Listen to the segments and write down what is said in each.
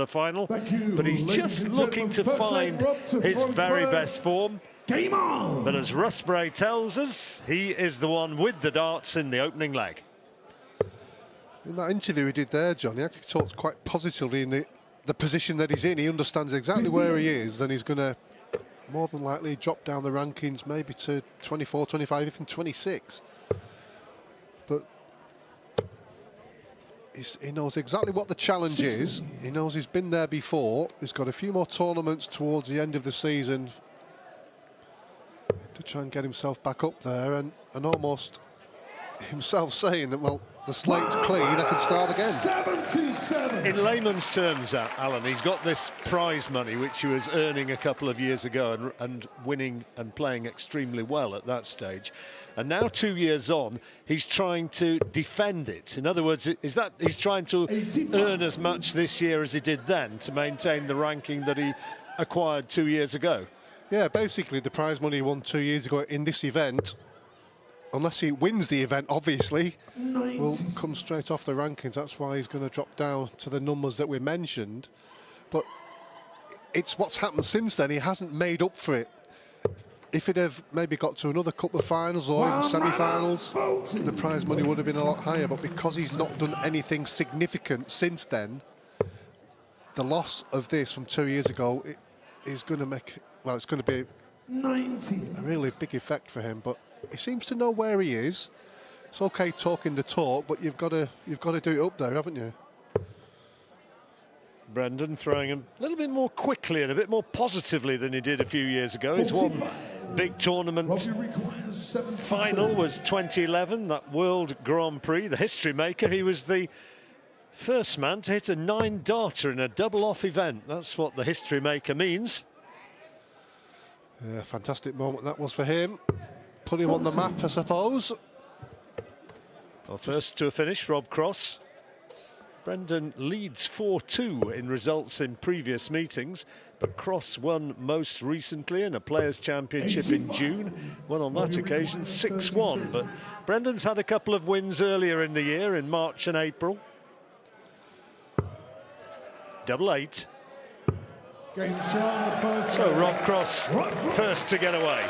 final, but he's just looking to find his very best form. Game on! But as Rusbray tells us, he is the one with the darts in the opening leg. In that interview he did there, John, he actually talks quite positively in the position that he's in. He understands exactly where he is, then he's going to more than likely drop down the rankings maybe to 24, 25, even 26. But he knows exactly what the challenge is. He knows he's been there before. He's got a few more tournaments towards the end of the season to try and get himself back up there, and almost himself saying that, well, the slate's clean, I can start again. 77. In layman's terms, Alan, he's got this prize money which he was earning a couple of years ago and winning and playing extremely well at that stage. And now 2 years on, he's trying to defend it. In other words, is that he's trying to earn as much this year as he did then to maintain the ranking that he acquired 2 years ago? Yeah, basically the prize money he won 2 years ago in this event, unless he wins the event, obviously, will come straight off the rankings. That's why he's going to drop down to the numbers that we mentioned. But it's what's happened since then. He hasn't made up for it. If he'd have maybe got to another couple of finals or even semi-finals, the prize money would have been a lot higher. But because he's not done anything significant since then, the loss of this from 2 years ago is going to make, well, it's going to be 90. a really big effect for him. But he seems to know where he is. It's okay talking the talk, but you've got to do it up there, haven't you? Brendan throwing him a little bit more quickly and a bit more positively than he did a few years ago. His one big tournament final was 2011, that World Grand Prix, the history maker. He was the first man to hit a 9-darter in a double-off event. That's what the history maker means. Yeah, fantastic moment that was for him. Put him on the map, I suppose. Well, first to a finish, Rob Cross. Brendan leads 4-2 in results in previous meetings, but Cross won most recently in a Players' Championship in June, won on that occasion 6-1. But Brendan's had a couple of wins earlier in the year, in March and April. Double 8. So Rob Cross first to get away.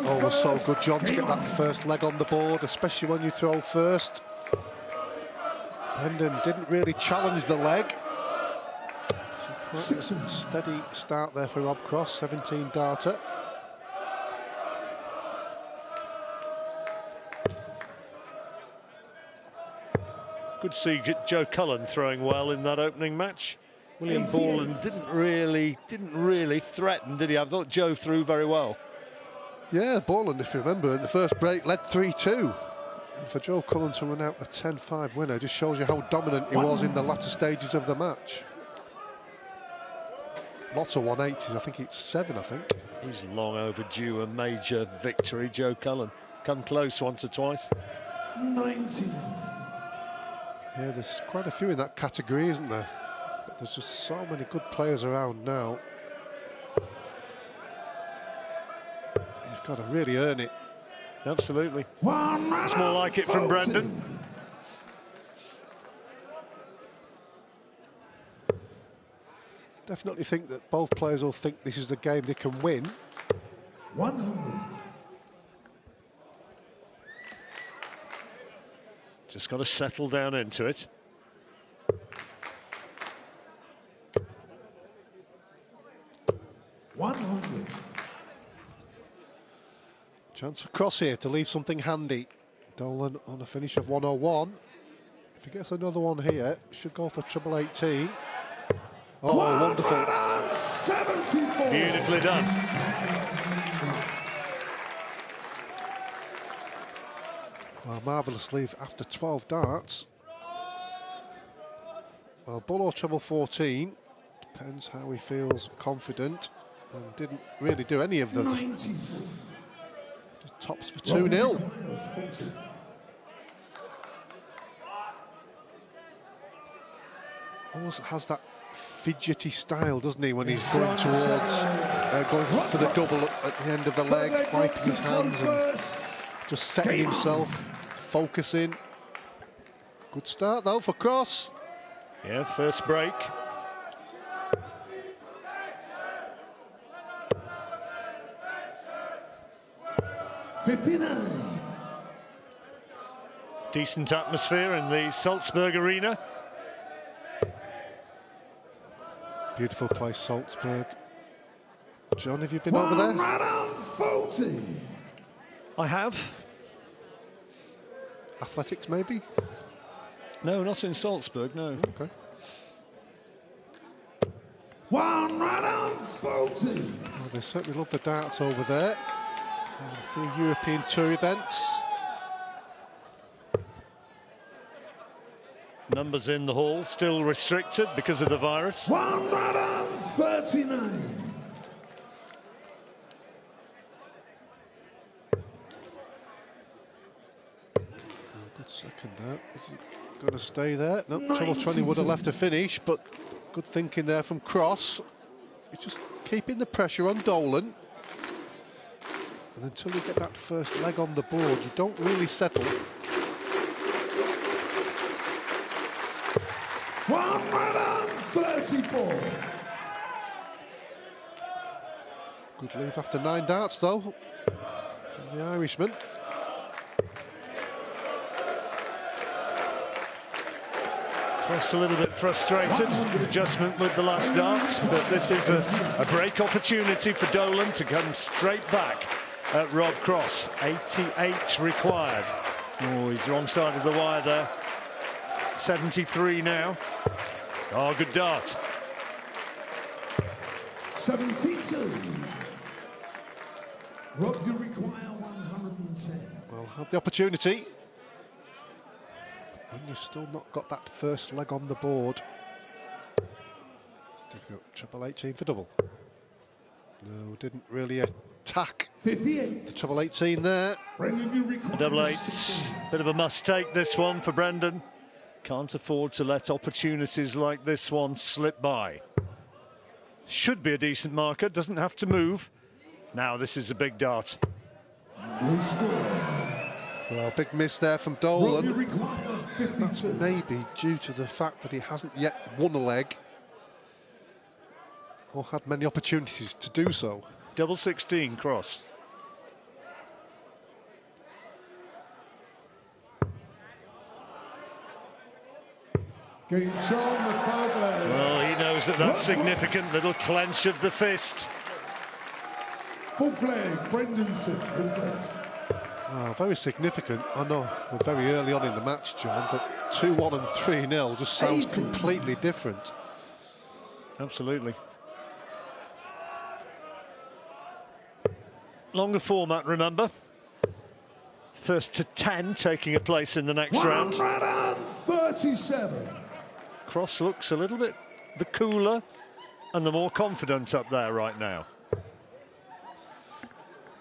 Always so good, John, to get that first leg on the board, especially when you throw first. Brendan didn't really challenge the leg. So quite a steady start there for Rob Cross, 17-darter. Good to see Joe Cullen throwing well in that opening match. William Dolan didn't really threaten, did he? I thought Joe threw very well. Yeah, Dolan, if you remember, in the first break led 3-2. And for Joe Cullen to run out a 10-5 winner just shows you how dominant he was in the latter stages of the match. Lots of 180s, I think it's 7, I think. He's long overdue a major victory, Joe Cullen. Come close once or twice. 90. Yeah, there's quite a few in that category, isn't there? But there's just so many good players around now. You've got to really earn it. Absolutely. It's more like it from Brendan. Definitely think that both players will think this is the game they can win. 100. Just got to settle down into it. Chance for Cross here to leave something handy. Dolan on a finish of 101. If he gets another one here, should go for treble 18. Oh, wonderful. 74. Beautifully done. Well, marvellous leave after 12 darts. Well, bull or treble 14. Depends how he feels confident. And didn't really do any of them. 90. Tops for 2-0. Almost has that fidgety style, doesn't he, when he's going towards, going for the double at the end of the leg, wiping his hands and just setting himself, focusing. Good start though for Cross. Yeah, first break. $59. Decent atmosphere in the Salzburg Arena. Beautiful place, Salzburg. John, have you been over there? Right on 40. I have. Athletics, maybe? No, not in Salzburg, no. Okay. One right on 40. Well, they certainly love the darts over there. And a few European tour events. Numbers in the hall still restricted because of the virus. One right on 39. Good second there. Is he going to stay there? No, Channel 20 would have left to finish, but good thinking there from Cross. He's just keeping the pressure on Dolan. And until you get that first leg on the board, you don't really settle. One right on 34. Good leave after 9 darts, though, from the Irishman. Cross a little bit frustrated. Adjustment with the last darts, but this is a break opportunity for Dolan to come straight back at Rob Cross. 88 required. Oh, he's wrong side of the wire there. 73 now. Oh, good dart. 72. Rob, you require 110. Well, had the opportunity. When you've still not got that first leg on the board. It's difficult. Treble 18 for double. No, didn't really attack 58. the treble 18 there. Brendan, you require Double 8. 16. Bit of a must take this one for Brendan. Can't afford to let opportunities like this one slip by. Should be a decent marker, doesn't have to move. Now this is a big dart. We score. Well, big miss there from Rob, Dolan. you require 52. Maybe due to the fact that he hasn't yet won a leg or had many opportunities to do so. Double 16 Cross. Game shown the third leg. Well, he knows that that's significant. Little clench of the fist. Full flag, Brendan says full flags. Very significant. I know we're very early on in the match, John, but 2-1 and 3-0 just sounds 80. completely different. Absolutely. Longer format, remember. First to 10 taking a place in the next round. Right on 37. Cross looks a little bit the cooler and the more confident up there right now.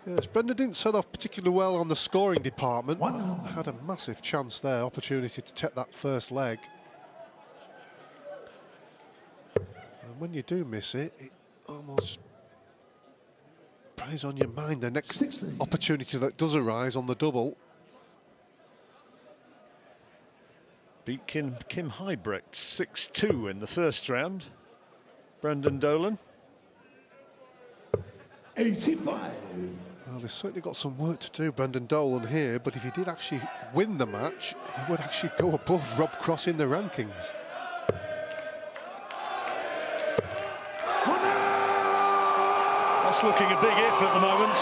Yes, Brendan didn't set off particularly well on the scoring department. 100. Had a massive chance there, opportunity to take that first leg. And when you do miss it, it almost plays on your mind the next 60. opportunity that does arise on the double. Beat Kim Heibrecht 6-2 in the first round. Brendan Dolan. 85. Well, he's certainly got some work to do, Brendan Dolan here, but if he did actually win the match, he would actually go above Rob Cross in the rankings. That's looking a big if at the moment.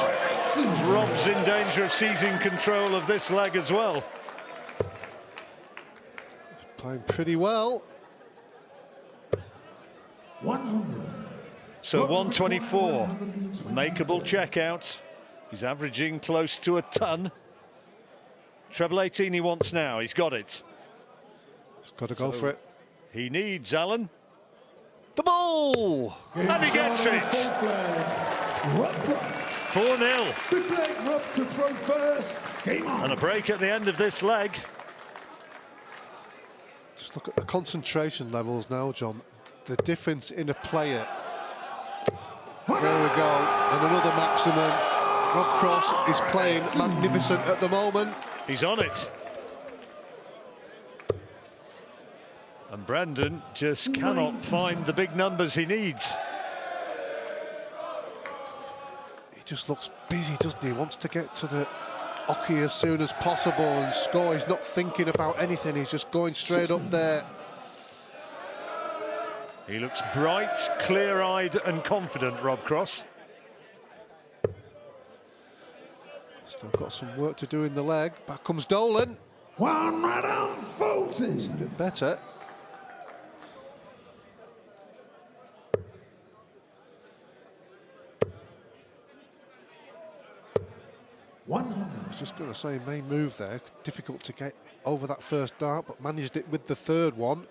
Rob's in danger of seizing control of this leg as well. Playing pretty well. 100. So 124, makeable checkout. He's averaging close to a ton. Treble 18 he wants now, he's got it. He's got to go for it. He needs Alan. The ball! And he gets it. 4-0. Big leg, Rob to throw first. Game on. And a break at the end of this leg. Just look at the concentration levels now, John. The difference in a player. There we go, and another maximum. Rob Cross is playing magnificent at the moment. He's on it. And Brendan just cannot find the big numbers he needs. He just looks busy, doesn't he? He wants to get to the hockey as soon as possible and score. He's not thinking about anything. He's just going straight up there. He looks bright, clear-eyed and confident, Rob Cross. Still got some work to do in the leg. Back comes Dolan. 140. It's a bit better. I was just going to say, main move there. Difficult to get over that first dart, but managed it with the third one.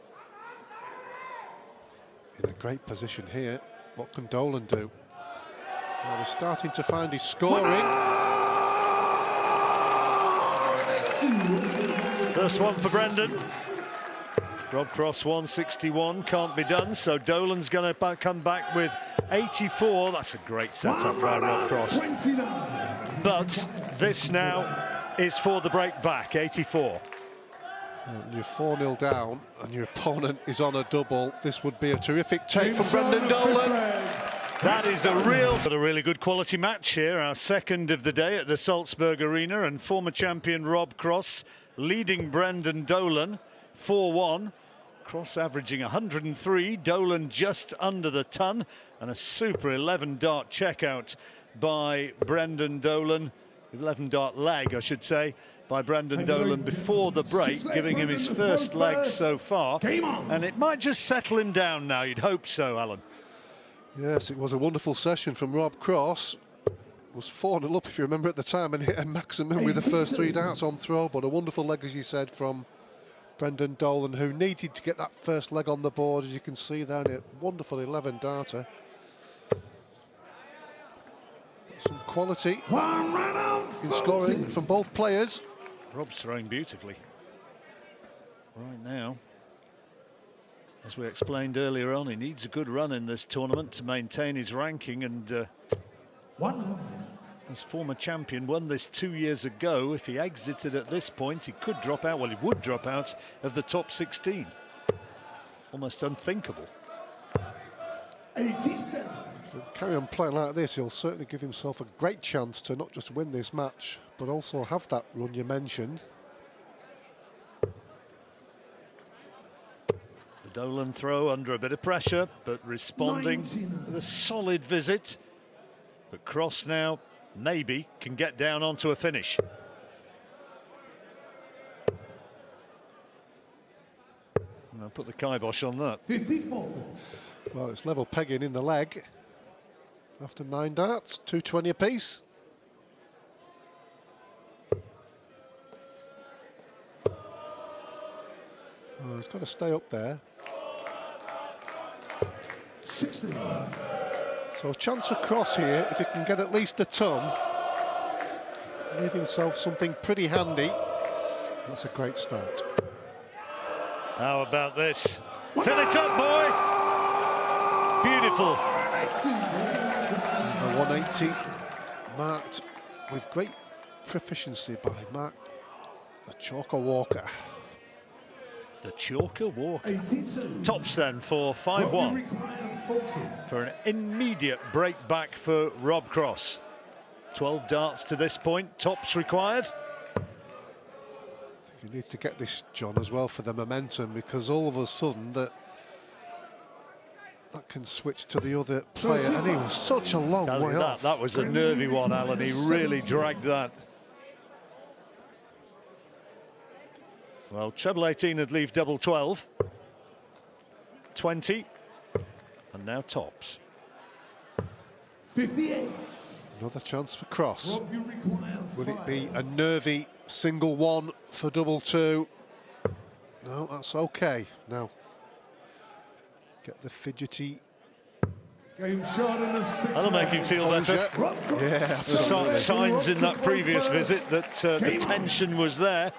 In a great position here. What can Dolan do? Well, he's starting to find his scoring. First one for Brendan. Rob Cross 161, can't be done, so Dolan's going to come back with 84. That's a great setup by Rob Cross. But this now is for the break back, 84. And you're 4-0 down and your opponent is on a double. This would be a terrific take from Brendan Dolan. That is a really good quality match here, our second of the day at the Salzburg Arena, and former champion Rob Cross leading Brendan Dolan 4-1. Cross averaging 103, Dolan just under the ton, and a super 11-dart checkout by Brendan Dolan, 11-dart leg, I should say, by Brendan Dolan before the break, giving him his first leg so far. And it might just settle him down now, you'd hope so, Alan. Yes, it was a wonderful session from Rob Cross. Was 4-0 up, if you remember at the time, and hit a maximum with the first 3 darts on throw, but a wonderful leg, as you said, from Brendan Dolan, who needed to get that first leg on the board, as you can see there, a wonderful 11-darter. Some quality in scoring from both players. Rob's throwing beautifully right now. As we explained earlier on, he needs a good run in this tournament to maintain his ranking, and as former champion, won this 2 years ago. If he exited at this point, he could drop out. Well, he would drop out of the top 16. Almost unthinkable. 87. If he'll carry on playing like this, he'll certainly give himself a great chance to not just win this match, but also have that run you mentioned. The Dolan throw under a bit of pressure, but responding with a solid visit. But Cross now maybe can get down onto a finish. And I'll put the kibosh on that. 54. Well, it's level pegging in the leg. After 9 darts, 220 apiece. Oh, he's got to stay up there. 60. So a chance for Cross here, if he can get at least a ton. Leave himself something pretty handy. That's a great start. How about this? Fill it up, boy! Beautiful. A 180 marked with great proficiency by Mark the Chalker Walker. The Chalker Walker. 82. Tops then for 5-1. For an immediate break back for Rob Cross. 12 darts to this point, tops required. I think he needs to get this, John, as well for the momentum, because all of a sudden that can switch to the other player, and he was such a long way off. That was a nervy one, Alan. He really dragged that. Well, treble 18 would leave double 12. 20. And now tops. 58. Another chance for Cross. Will it be a nervy single one for double 2? No, that's okay. Now, get the fidgety. Game shot in the 6. That'll make him feel better. Yeah. Signs in that previous visit that the tension was there.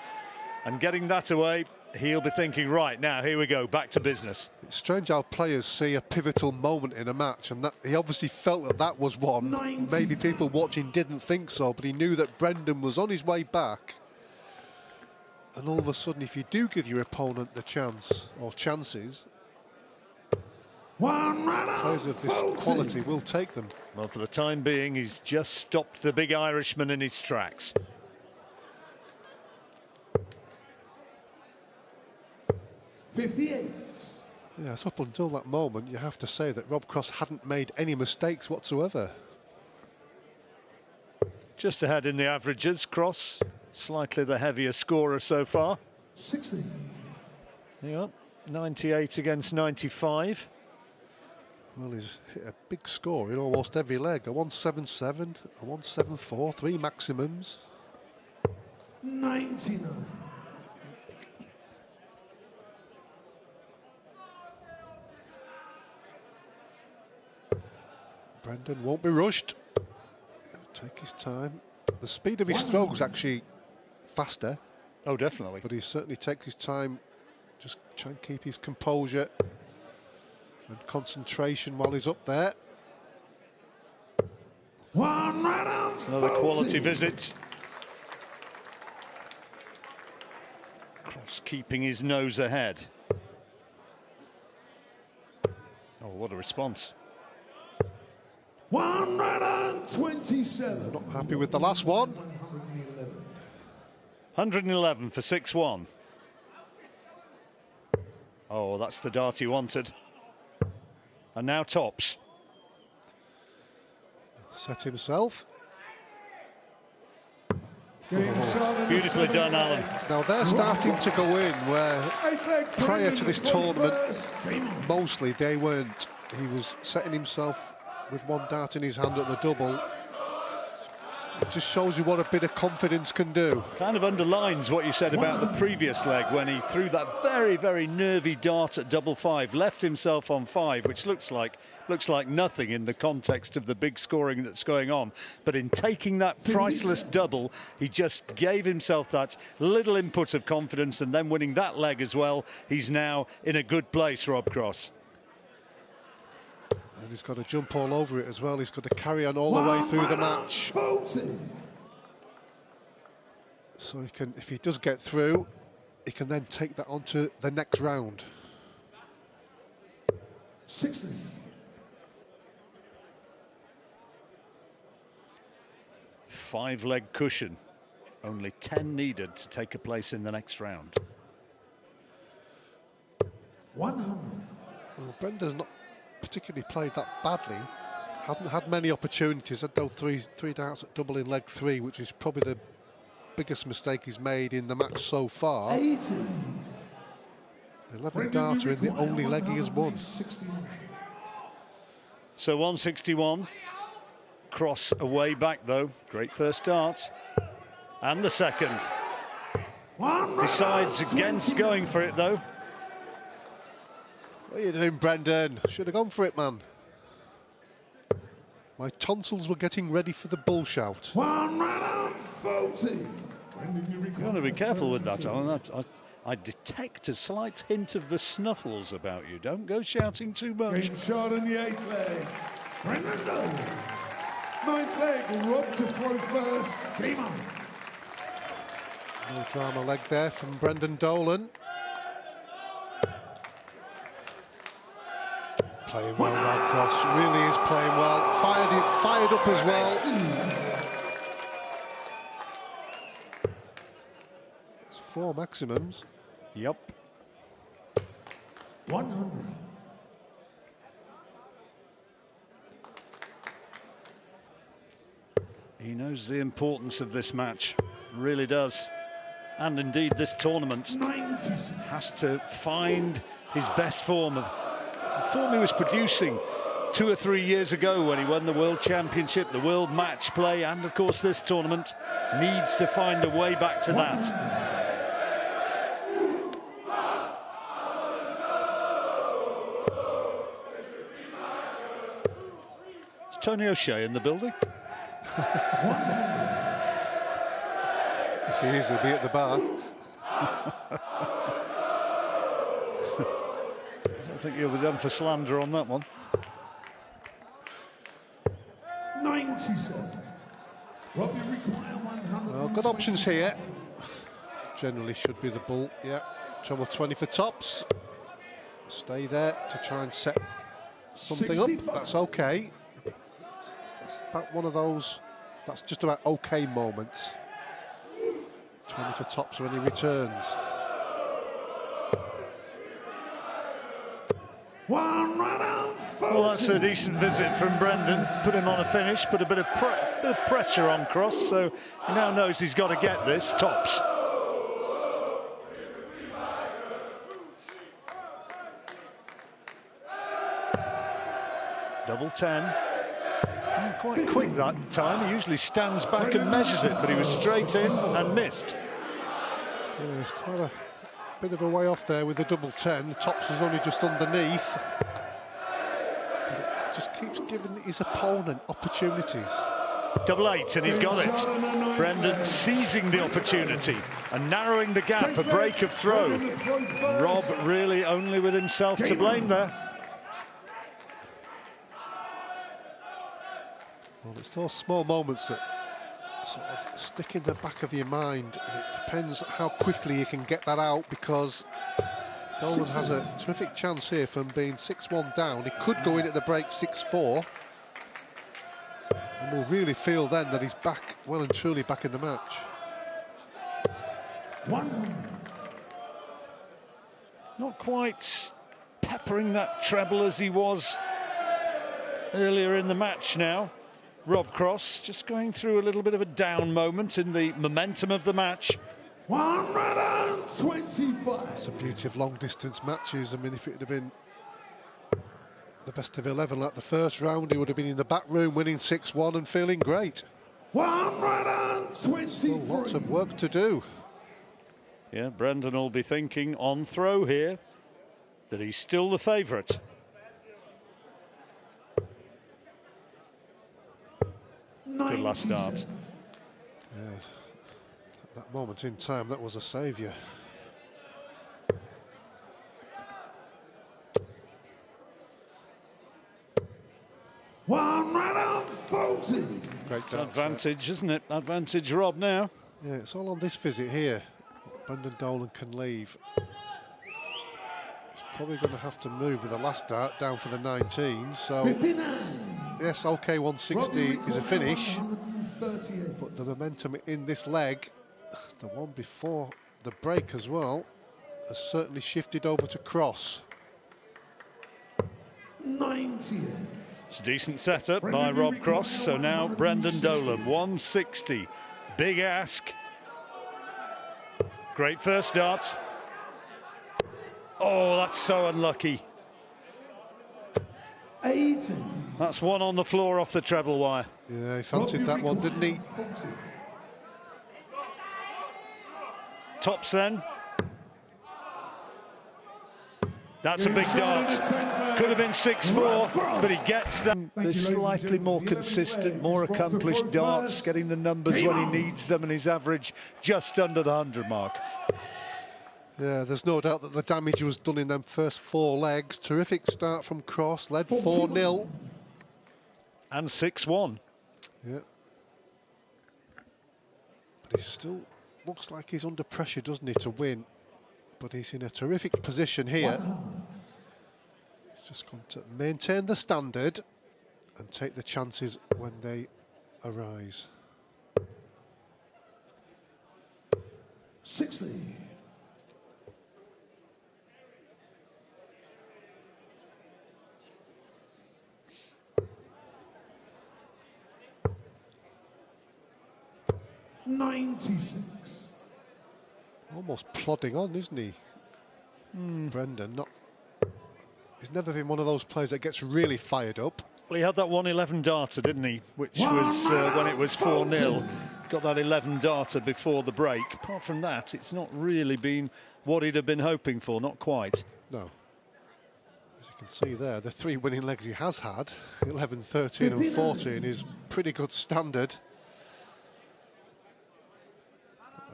And getting that away, he'll be thinking, right, now, here we go, back to business. It's strange how players see a pivotal moment in a match, and that he obviously felt that that was one. 90. Maybe people watching didn't think so, but he knew that Brendan was on his way back. And all of a sudden, if you do give your opponent the chance, or chances, players of this quality will take them. Well, for the time being, he's just stopped the big Irishman in his tracks. 58. Yes, up until that moment, you have to say that Rob Cross hadn't made any mistakes whatsoever. Just ahead in the averages, Cross, slightly the heavier scorer so far. 60. Yep, 98 against 95. Well, he's hit a big score in almost every leg. A 177, a 174, 3 maximums. 99. Brendan won't be rushed. He'll take his time. The speed of his stroke's actually faster. Oh, definitely. But he certainly takes his time. Just try and keep his composure and concentration while he's up there. Another quality visit. Cross keeping his nose ahead. Oh, what a response. 127. Not happy with the last one. 111 for 6-1. Oh, that's the dart he wanted. And now tops. Set himself. Beautifully done, Alan. Now they're starting to go in where prior to this tournament, mostly they weren't. He was setting himself with one dart in his hand at the double. It just shows you what a bit of confidence can do. Kind of underlines what you said about the previous leg when he threw that very, very nervy dart at double 5, left himself on 5, which looks like nothing in the context of the big scoring that's going on. But in taking that priceless double, he just gave himself that little input of confidence, and then winning that leg as well. He's now in a good place, Rob Cross. And he's got to jump all over it as well. He's got to carry on all the way through the match. So he can, if he does get through, he can then take that on to the next round. 60. Five-leg cushion. Only 10 needed to take a place in the next round. 100. Well, Brendan's not particularly played that badly. Hasn't had many opportunities. Had those three darts at double in leg 3, which is probably the biggest mistake he's made in the match so far. 80. 11 darts in the only leg he has won. So 161. Cross away back though. Great first dart. And the second. Decides against going for it though. What are you doing, Brendan? Should have gone for it, man. My tonsils were getting ready for the bull shout. 140. You've got to be careful with that, Alan. I detect a slight hint of the snuffles about you. Don't go shouting too much. Game shot in the 8th leg. Brendan Dolan. 9th leg. Rob to throw first. Game on. No drama leg there from Brendan Dolan. Playing well, Rob Cross. Really is playing well. Fired up as well. It's 4 maximums. Yep. 100. He knows the importance of this match. Really does. And indeed this tournament. 96. Has to find his best form of the form he was producing 2 or 3 years ago when he won the World Championship, the World Match Play, and of course this tournament. Needs to find a way back to that. Is Tony O'Shea in the building? If he is, he'll be at the bar. I think you'll be done for slander on that one. 97. Robbie require 100. Well, good options here. generally should be the bull. Yeah, treble 20 for tops. Stay there to try and set something 65. up. That's okay. That's about one of those, that's just about okay moments. 20 for tops when he returns. Well, that's a decent visit from Brendan. Put him on a finish, put a bit of pressure on Cross, so he now knows he's got to get this. Tops. Double 10. Quite quick that time. He usually stands back and measures it, but he was straight in and missed. Yeah, it's quite a bit of a way off there with the double 10. The tops was only just underneath. But it just keeps giving his opponent opportunities. Double 8, and he's got it. Brendan seizing the opportunity and narrowing the gap, a break of throw. Rob really only with himself to blame there. Well, it's those small moments that sort of stick in the back of your mind, and it depends how quickly you can get that out, because Dolan has a terrific chance here from being 6-1 down. He could go in at the break 6-4, and we'll really feel then that he's back, well and truly back in the match. Not quite peppering that treble as he was earlier in the match now. Rob Cross just going through a little bit of a down moment in the momentum of the match. 125. That's the beauty of long distance matches. I mean, if it had been the best of 11 like the first round, he would have been in the back room winning 6-1 and feeling great. 123. Still lots of work to do. Yeah, Brendan will be thinking on throw here that he's still the favourite. Good last start. Yeah, at that moment in time, that was a saviour. Great Advantage, isn't it? Advantage Rob now. Yeah, it's all on this visit here. Brendan Dolan can leave. He's probably going to have to move with the last dart down for the 19, so 59. yes, okay, 160 is a finish, but the momentum in this leg, the one before the break as well, has certainly shifted over to Cross. 98. It's a decent setup by Rob Cross, so now Brendan Dolan, 160. Big ask. Great first start. Oh, that's so unlucky. 80. That's one on the floor off the treble wire. Yeah, he fancied that one, didn't he? Tops then. That's a big dart. Could have been 6-4, but he gets them. The slightly more consistent, more accomplished darts, getting the numbers when he needs them, and his average just under the 100 mark. Yeah, there's no doubt that the damage was done in them first 4 legs. Terrific start from Cross, led 4-0. And 6-1. Yeah. But he still looks like he's under pressure, doesn't he, to win? But he's in a terrific position here. He's just going to maintain the standard and take the chances when they arise. 60. $96. Almost plodding on, isn't he? Brendan, he's never been one of those players that gets really fired up. Well, he had that 111 darter, didn't he? Which was when it was 4-0. Got that 11 darter before the break. Apart from that, it's not really been what he'd have been hoping for, not quite. No. As you can see there, the 3 winning legs he has had, 11, 13 and 14, is pretty good standard.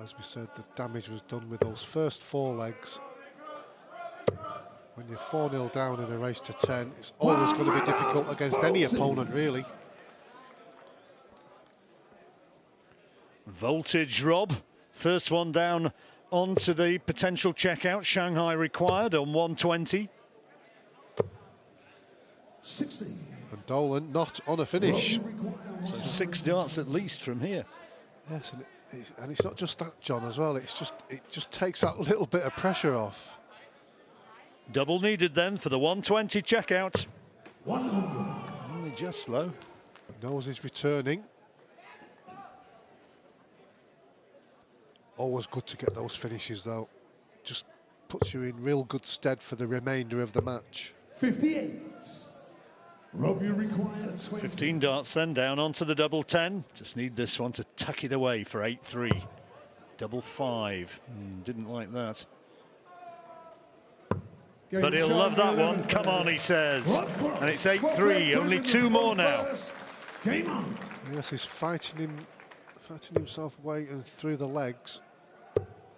As we said, the damage was done with those first 4 legs. When you're 4-0 down in a race to 10, it's always going to be difficult against any opponent, really. Voltage, Rob. First one down on to the potential checkout. Shanghai required on 120. 60. And Dolan not on a finish. So 6 darts at least from here. Yes, and it's not just that, John, as well. It just takes that little bit of pressure off. Double needed then for the 120 checkout. 100. Only just slow. Knows he's returning. Always good to get those finishes, though. Just puts you in real good stead for the remainder of the match. 58. Rob, you require 20. 15 darts then down onto the double 10. Just need this one to tuck it away for 8-3. Double 5. Didn't like that. Game But he'll love that one. Come on, he says. And it's 8-3. Only 2 more now. Game on. Yes, he's fighting himself away and through the legs.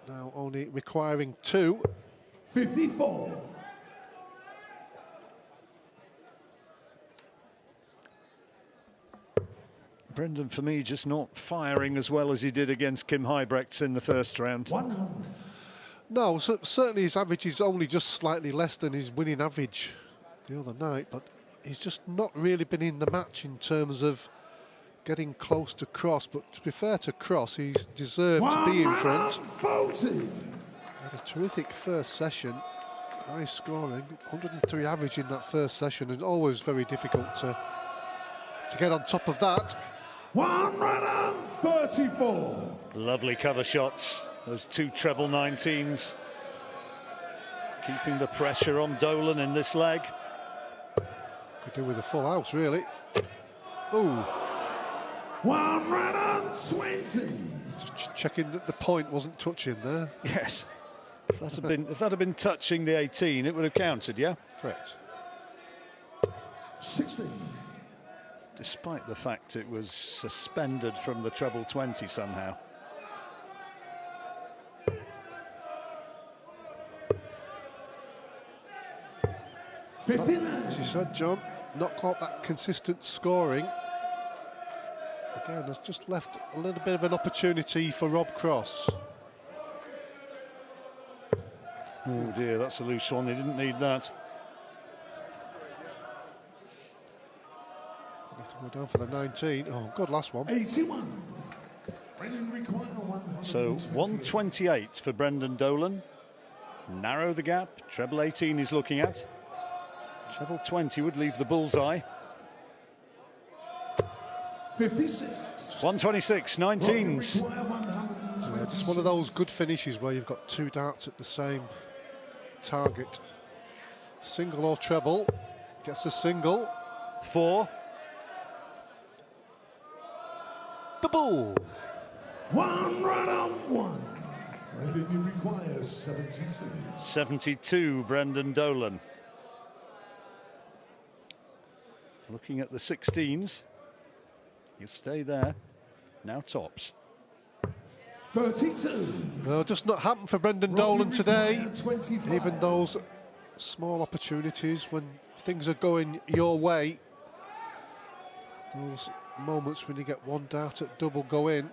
Now only requiring 2. 54. Brendan, for me, just not firing as well as he did against Kim Huybrechts in the first round. 100. No, certainly his average is only just slightly less than his winning average the other night, but he's just not really been in the match in terms of getting close to Cross. But to be fair to Cross, he's deserved to be in front. 140. Had a terrific first session, high scoring, 103 average in that first session, and always very difficult to get on top of that. 134. Lovely cover shots. Those 2 treble 19s. Keeping the pressure on Dolan in this leg. Could do with a full house, really. Ooh. 120. Just checking that the point wasn't touching there. Yes. If that had been touching the 18, it would have counted, yeah? Correct. 60. Despite the fact it was suspended from the treble 20 somehow. 59. As you said, John, not quite that consistent scoring. Again, has just left a little bit of an opportunity for Rob Cross. Oh dear, that's a loose one. He didn't need that. Have to go down for the 19. Oh, good last one. 81. Brendan require 100. So 128 for Brendan Dolan. Narrow the gap. Treble 18 he's looking at. Treble 20 would leave the bullseye. 56. 126, 19s. Yeah, just one of those good finishes where you've got 2 darts at the same target. Single or treble. Gets a single. 4. The bull. 1 run on 1. Brendan, you require 72. 72, Brendan Dolan. Looking at the 16s. He'll stay there. Now tops. 32. No, just not happened for Brendan Dolan today. 25. Even those small opportunities when things are going your way. Those moments when you get 1 dart at double go in.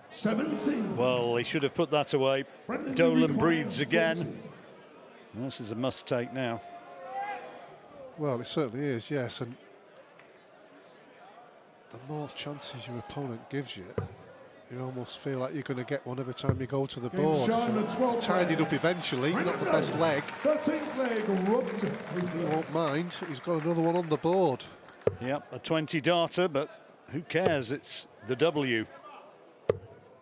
17. Well, he should have put that away. Brendan, you Dolan require breathes again. 40. This is a must take now. Well, it certainly is, yes. And the more chances your opponent gives you, you almost feel like you're going to get one every time you go to the Game board. shown at 12 Tidied up eventually, not the best leg. 13th leg rubbed. He won't mind, he's got another one on the board. Yep, a 20 darter, but who cares? It's the W.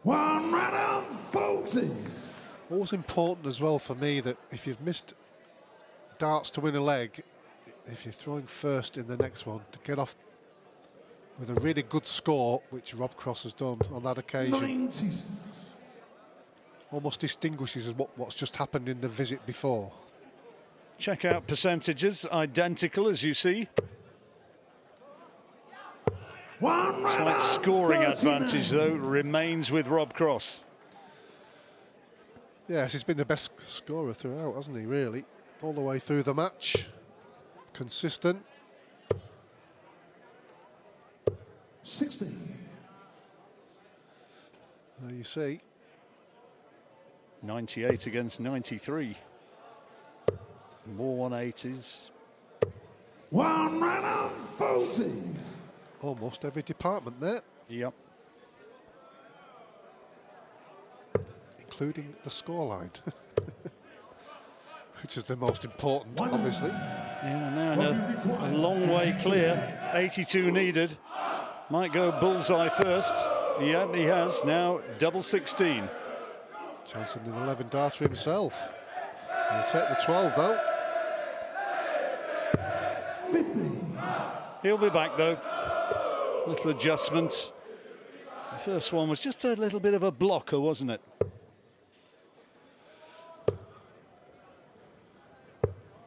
1 run on 40. Always important as well for me that if you've missed darts to win a leg, if you're throwing first in the next one, to get off with a really good score, which Rob Cross has done on that occasion. 96. Almost distinguishes what's just happened in the visit before. Check out percentages, identical as you see. 1 run Slight on scoring 39. advantage, though, remains with Rob Cross. Yes, he's been the best scorer throughout, hasn't he, really? All the way through the match. Consistent. 60. There you see. 98 against 93. More 180s. 140. Almost every department there. Yep. Including the scoreline. Which is the most important, obviously. Yeah, now a long way clear. 82 needed. Might go bullseye first. Yeah, he has. Now double 16. Johnson in 11 darter himself. He'll take the 12 though. 50. He'll be back though. Little adjustment. The first one was just a little bit of a blocker, wasn't it?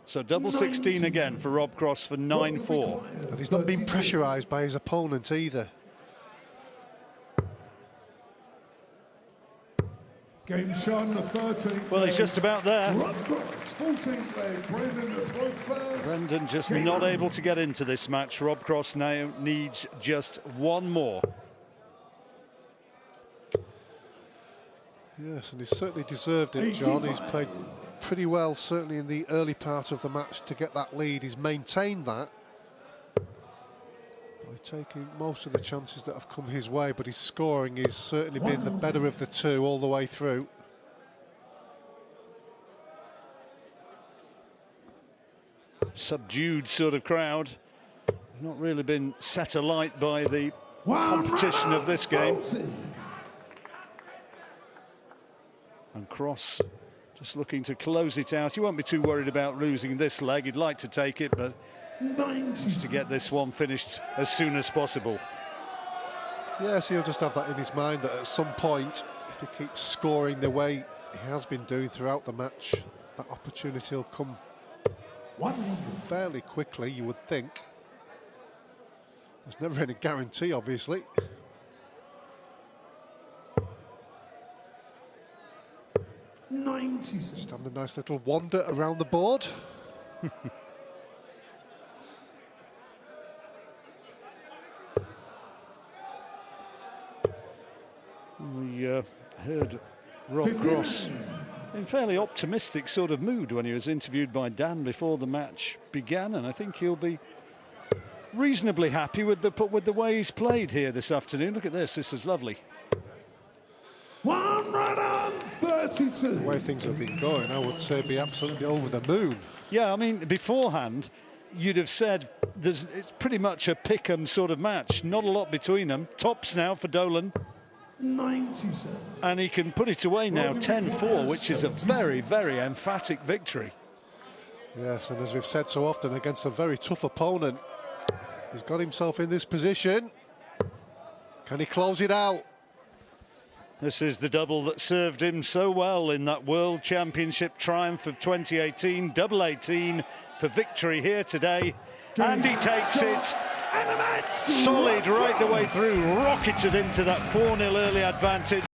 So double 16 again for Rob Cross for 9-4. And he's not been pressurised by his opponent either. Game Sean, the 13th. Well, he's just about there. Rob Cross, 14th leg. Brendan the throw first. Brendan just not able to get into this match. Rob Cross now needs just one more. Yes, and he's certainly deserved it, John. He's played pretty well, certainly in the early part of the match to get that lead. He's maintained that by taking most of the chances that have come his way, but his scoring has certainly been the better of the two all the way through. Subdued sort of crowd. Not really been set alight by the competition of this game. And Cross just looking to close it out. He won't be too worried about losing this leg. He'd like to take it, but to get this one finished as soon as possible. Yes, he'll just have that in his mind that at some point, if he keeps scoring the way he has been doing throughout the match, that opportunity will come fairly quickly, you would think. There's never any guarantee, obviously. Just have a nice little wander around the board. We heard Rob Cross in fairly optimistic sort of mood when he was interviewed by Dan before the match began, and I think he'll be reasonably happy with the way he's played here this afternoon. Look at this. This is lovely. 132. The way things have been going, I would say be absolutely over the moon. Yeah, I mean, beforehand, you'd have said it's pretty much a pick-em sort of match. Not a lot between them. Tops now for Dolan. 97. And he can put it away now, 10-4, which is a very, very emphatic victory. Yes, and as we've said so often, against a very tough opponent, he's got himself in this position. Can he close it out? This is the double that served him so well in that World Championship triumph of 2018. Double 18 for victory here today. And he takes it. Solid right the way through. Rocketed into that 4-0 early advantage.